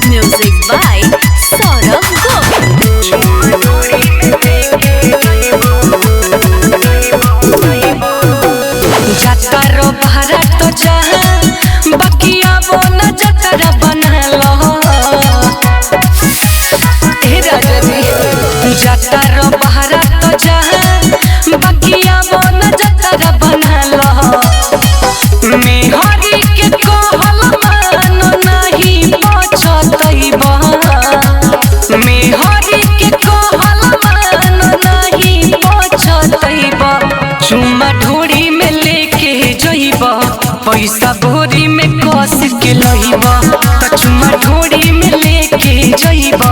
Music by Saurabh जतारो Bharat तो जहाँ बकिया वो न जतरा बना लो जतारो भारत तो जहाँ बकिया वो न जतरा बना लो मेहरी के कहल मानो नहीं पछतइबा मेहरी के कहल मानो नहीं पछतइबा चुम्मा ढोरी में लेके जइबा पैसा बोरी में कस के लइबा त चुम्मा ढोरी में लेके जइबा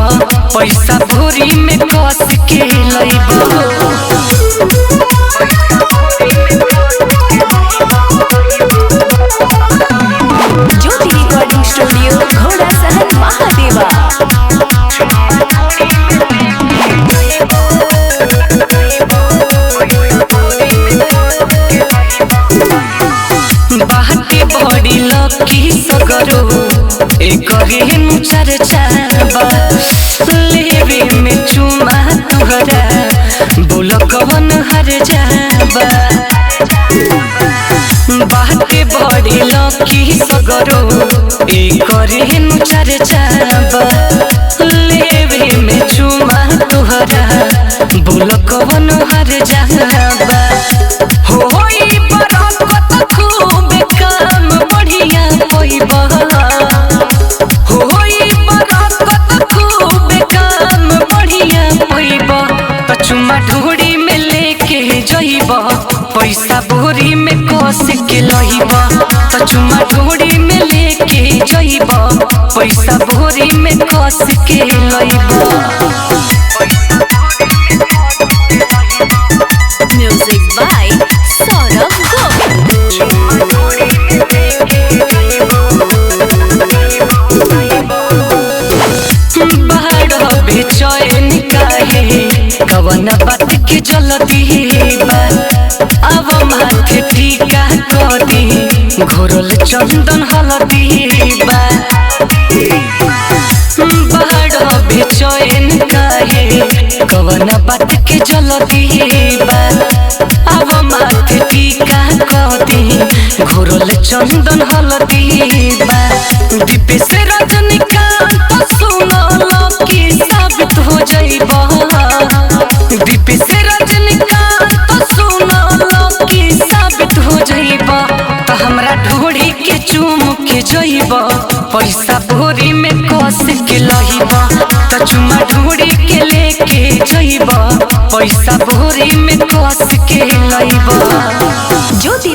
पैसा बोरी में कस के लइबा Jyoti Recording Studio, Ghoda Sahan, Mahadeva. बाटे बड़ी लकी सगरो एक रेनु चर्चा लेवे में चुमा तुहरा बोल कवन हर जाबा बाटे बड़ी लकी सगरो एक रेनु चर्चा लेवे में चुमा तुहरा बोल कवन हर जाबा होई बरकत खूब काम बढ़िया होइबा होई बरकत खूब काम बढ़िया होइबा त चुम्मा ढोरी में लेके जइबा पैसा बोरी में कस के लइबा त चुम्मा ढोरी में लेके जइबा पैसा बोरी में कस के लइबा Music by Saurabh बाहर बेचैन काहे कवन बात के जल्दी बा अब माथे टीका करी घोरल चंदन हलदी बा बाहर बेचैन काहे कवन बात के जल्दी बा अब माथे टीका करी घोरल चंदन हलदी बा दीपे से रजनीकांत सुनल की साबित हो जइबा दीपे से रजनीकांत सुनल की साबित हो जइबा त हमरा ढोड़ी के चूम के जइबा पैसा बोरी में कस के लइबा त चुम्मा ढोड़ी के लेके जइबा पैसा बोरी में कस के लइबा।